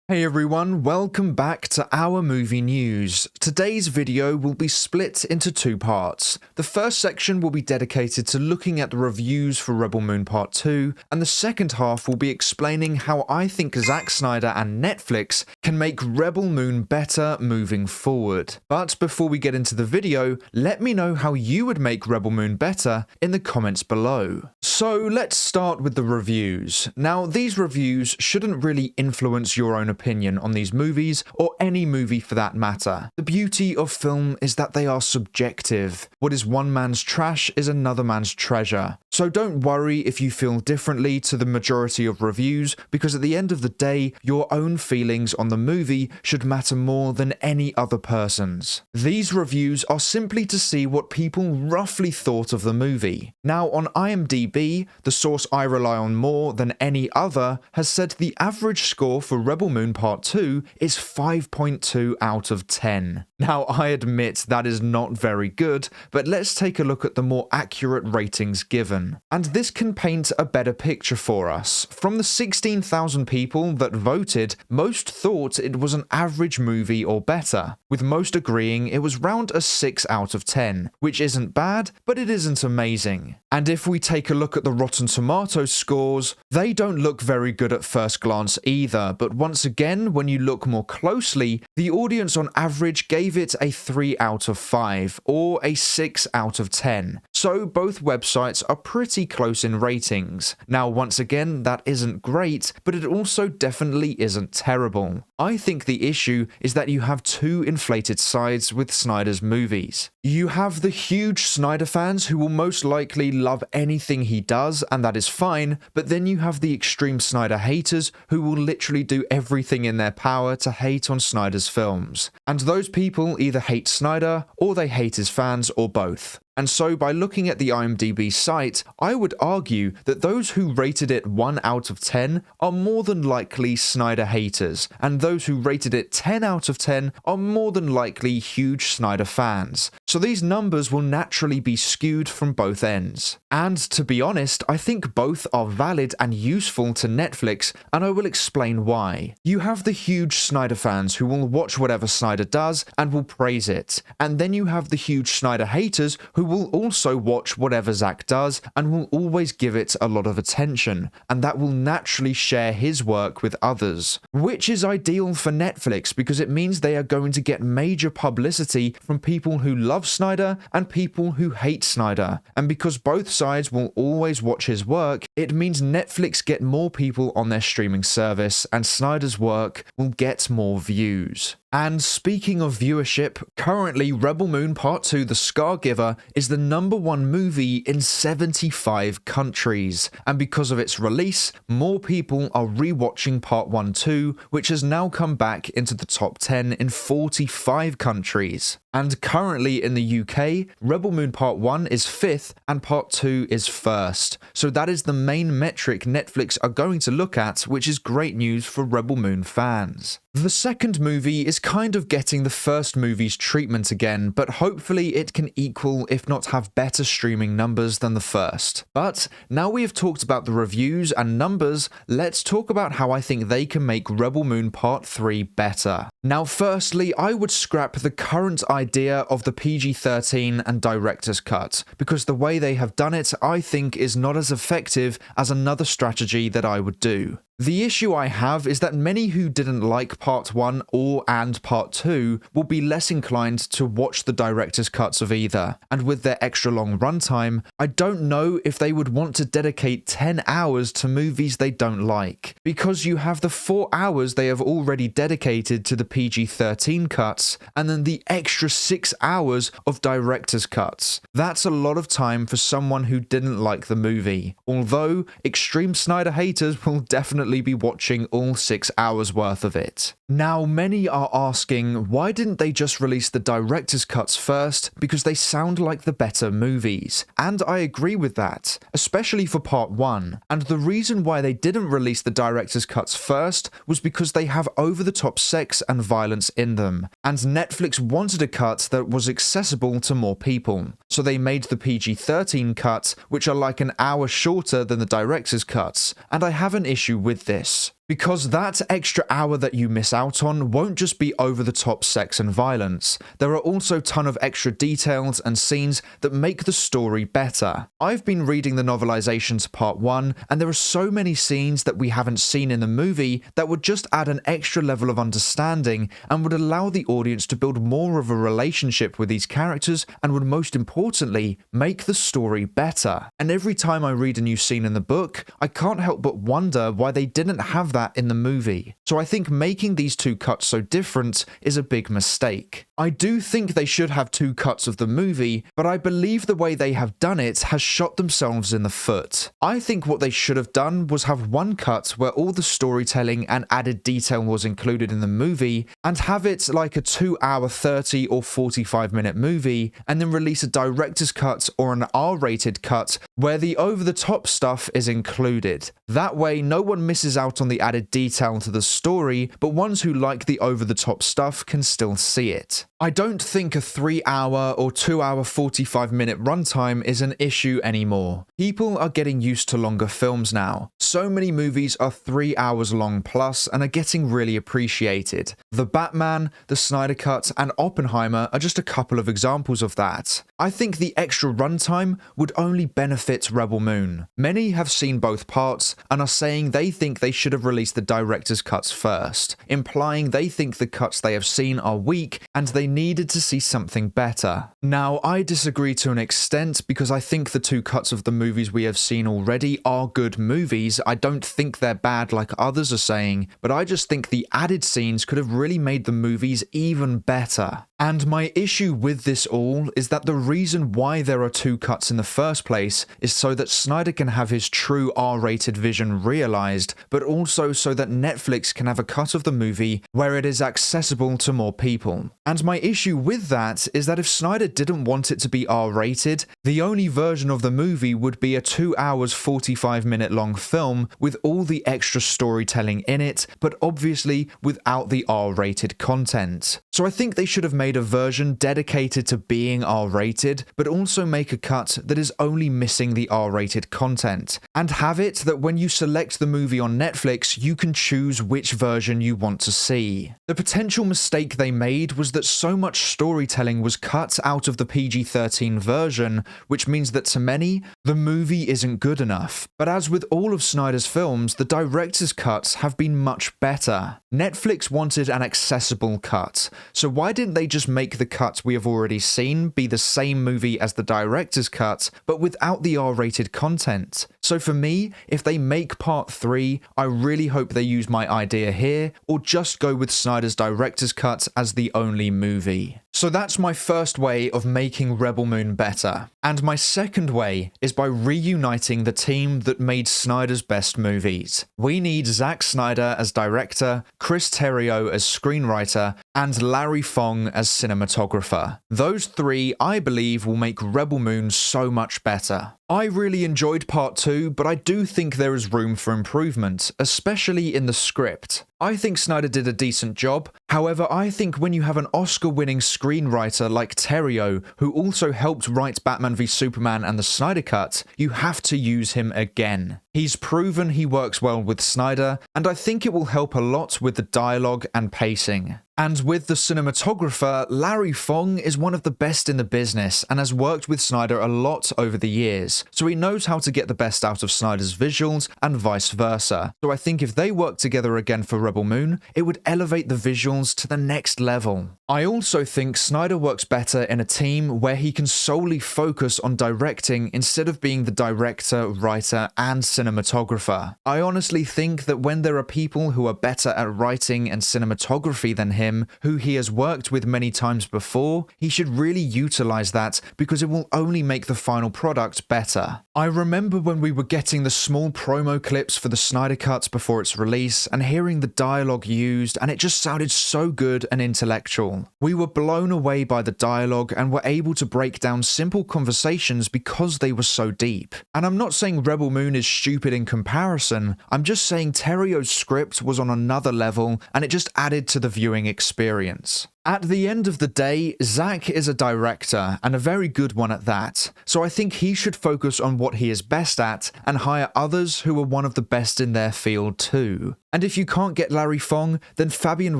Hey everyone, welcome back to our movie news. Today's video will be split into two parts. The first section will be dedicated to looking at the reviews for Rebel Moon Part 2, and the second half will be explaining how I think Zack Snyder and Netflix can make Rebel Moon better moving forward. But before we get into the video, let me know how you would make Rebel Moon better in the comments below. So let's start with the reviews. Now, these reviews shouldn't really influence your own opinion on these movies, or any movie for that matter. The beauty of film is that they are subjective. What is one man's trash is another man's treasure. So don't worry if you feel differently to the majority of reviews, because at the end of the day, your own feelings on the movie should matter more than any other person's. These reviews are simply to see what people roughly thought of the movie. Now, on IMDb, the source I rely on more than any other, has said the average score for Rebel Moon Part 2 is 5.2 out of 10. Now, I admit that is not very good, but let's take a look at the more accurate ratings given. And this can paint a better picture for us. From the 16,000 people that voted, most thought it was an average movie or better, with most agreeing it was round a 6 out of 10, which isn't bad, but it isn't amazing. And if we take a look at the Rotten Tomatoes scores, they don't look very good at first glance either, but once again, when you look more closely, the audience on average gave it a 3 out of 5, or a 6 out of 10. So both websites are pretty close in ratings. Now, once again, that isn't great, but it also definitely isn't terrible. I think the issue is that you have two inflated sides with Snyder's movies. You have the huge Snyder fans who will most likely love anything he does, and that is fine, but then you have the extreme Snyder haters who will literally do everything in their power to hate on Snyder's films. And those people either hate Snyder, or they hate his fans, or both. And so by looking at the IMDb site, I would argue that those who rated it 1 out of 10 are more than likely Snyder haters, and those who rated it 10 out of 10 are more than likely huge Snyder fans. So these numbers will naturally be skewed from both ends. And to be honest, I think both are valid and useful to Netflix, and I will explain why. You have the huge Snyder fans who will watch whatever Snyder does and will praise it, and then you have the huge Snyder haters who will also watch whatever Zack does and will always give it a lot of attention, and that will naturally share his work with others. Which is ideal for Netflix because it means they are going to get major publicity from people who love Snyder and people who hate Snyder, and because both sides will always watch his work, it means Netflix get more people on their streaming service and Snyder's work will get more views. And speaking of viewership, currently Rebel Moon Part 2 The Scargiver is the #1 movie in 75 countries, and because of its release, more people are rewatching Part 1 too, which has now come back into the top 10 in 45 countries. And currently in the UK, Rebel Moon Part 1 is 5th and Part 2 is 1st. So that is the main metric Netflix are going to look at, which is great news for Rebel Moon fans. The second movie is kind of getting the first movie's treatment again, but hopefully it can equal, if not have better streaming numbers than the first. But now we have talked about the reviews and numbers, let's talk about how I think they can make Rebel Moon Part 3 better. Now firstly, I would scrap the current idea of the PG-13 and director's cut, because the way they have done it I think is not as effective as another strategy that I would do. The issue I have is that many who didn't like Part 1 and Part 2 will be less inclined to watch the director's cuts of either, and with their extra long runtime, I don't know if they would want to dedicate 10 hours to movies they don't like, because you have the 4 hours they have already dedicated to the PG-13 cuts, and then the extra 6 hours of director's cuts. That's a lot of time for someone who didn't like the movie, although extreme Snyder haters will definitely be watching all 6 hours worth of it. Now, many are asking, why didn't they just release the director's cuts first, because they sound like the better movies? And I agree with that, especially for Part 1. And the reason why they didn't release the director's cuts first was because they have over-the-top sex and violence in them, and Netflix wanted a cut that was accessible to more people. So they made the PG-13 cuts, which are like an hour shorter than the director's cuts, and I have an issue with this. Because that extra hour that you miss out on won't just be over-the-top sex and violence. There are also a ton of extra details and scenes that make the story better. I've been reading the novelization to part 1, and there are so many scenes that we haven't seen in the movie that would just add an extra level of understanding and would allow the audience to build more of a relationship with these characters and would most importantly make the story better. And every time I read a new scene in the book, I can't help but wonder why they didn't have that in the movie. So I think making these two cuts so different is a big mistake. I do think they should have two cuts of the movie, but I believe the way they have done it has shot themselves in the foot. I think what they should have done was have one cut where all the storytelling and added detail was included in the movie, and have it like a 2-hour 30 or 45-minute movie, and then release a director's cut or an R-rated cut where the over-the-top stuff is included. That way, no one misses out on the added detail to the story, but ones who like the over-the-top stuff can still see it. I don't think a 3-hour or 2-hour 45-minute runtime is an issue anymore. People are getting used to longer films now. So many movies are 3 hours long plus and are getting really appreciated. The Batman, the Snyder Cut, and Oppenheimer are just a couple of examples of that. I think the extra runtime would only benefit Rebel Moon. Many have seen both parts and are saying they think they should have released the director's cuts first, implying they think the cuts they have seen are weak and they needed to see something better. Now, I disagree to an extent because I think the two cuts of the movies we have seen already are good movies. I don't think they're bad like others are saying, but I just think the added scenes could have really made the movies even better. And my issue with this all is that the reason why there are two cuts in the first place is so that Snyder can have his true R-rated vision realized, but also so that Netflix can have a cut of the movie where it is accessible to more people. And my issue with that is that if Snyder didn't want it to be R-rated, the only version of the movie would be a 2 hours 45-minute long film with all the extra storytelling in it, but obviously without the R-rated content. So I think they should have made a version dedicated to being R-rated, but also make a cut that is only missing the R-rated content, and have it that when you select the movie on Netflix, you can choose which version you want to see. The potential mistake they made was that so much storytelling was cut out of the PG-13 version, which means that to many, the movie isn't good enough. But as with all of Snyder's films, the director's cuts have been much better. Netflix wanted an accessible cut, so why didn't they just make the cut we have already seen be the same movie as the director's cut, but without the R-rated content? So for me, if they make part 3, I really hope they use my idea here, or just go with Snyder's director's cut as the only movie. So that's my first way of making Rebel Moon better. And my second way is by reuniting the team that made Snyder's best movies. We need Zack Snyder as director, Chris Terrio as screenwriter, and Larry Fong as cinematographer. Those three, I believe, will make Rebel Moon so much better. I really enjoyed part 2, but I do think there is room for improvement, especially in the script. I think Snyder did a decent job. However, I think when you have an Oscar-winning screenwriter like Terrio, who also helped write Batman v Superman and the Snyder Cut, you have to use him again. He's proven he works well with Snyder, and I think it will help a lot with the dialogue and pacing. And with the cinematographer, Larry Fong is one of the best in the business and has worked with Snyder a lot over the years, so he knows how to get the best out of Snyder's visuals and vice versa. So I think if they work together again for Rebel Moon, it would elevate the visuals to the next level. I also think Snyder works better in a team where he can solely focus on directing instead of being the director, writer, and cinematographer. I honestly think that when there are people who are better at writing and cinematography than him, who he has worked with many times before, he should really utilize that because it will only make the final product better. I remember when we were getting the small promo clips for the Snyder Cut before its release and hearing the dialogue used, and it just sounded so good and intellectual. We were blown away by the dialogue and were able to break down simple conversations because they were so deep. And I'm not saying Rebel Moon is stupid in comparison, I'm just saying Terrio's script was on another level and it just added to the viewing experience. At the end of the day, Zack is a director, and a very good one at that, so I think he should focus on what he is best at and hire others who are one of the best in their field too. And if you can't get Larry Fong, then Fabian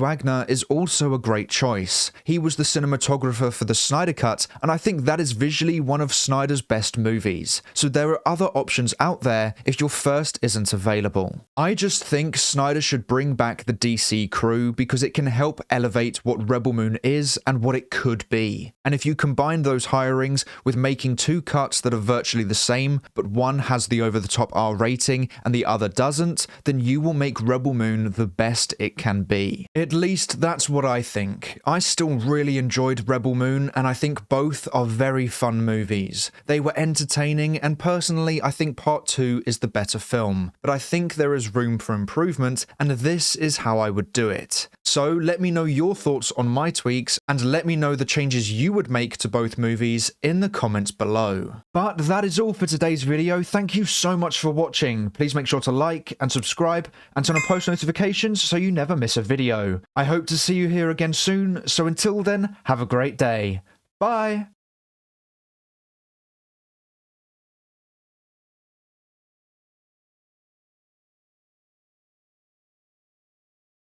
Wagner is also a great choice. He was the cinematographer for the Snyder Cut, and I think that is visually one of Snyder's best movies, so there are other options out there if your first isn't available. I just think Snyder should bring back the DC crew because it can help elevate what Rebel Moon is and what it could be. And if you combine those hirings with making two cuts that are virtually the same, but one has the over-the-top R rating and the other doesn't, then you will make Rebel Moon the best it can be. At least that's what I think. I still really enjoyed Rebel Moon, and I think both are very fun movies. They were entertaining, and personally I think Part 2 is the better film, but I think there is room for improvement, and this is how I would do it. So let me know your thoughts on my tweaks, and let me know the changes you would make to both movies in the comments below. But that is all for today's video. Thank you so much for watching. Please make sure to like and subscribe and turn on post notifications so you never miss a video. I hope to see you here again soon, so until then, have a great day. Bye!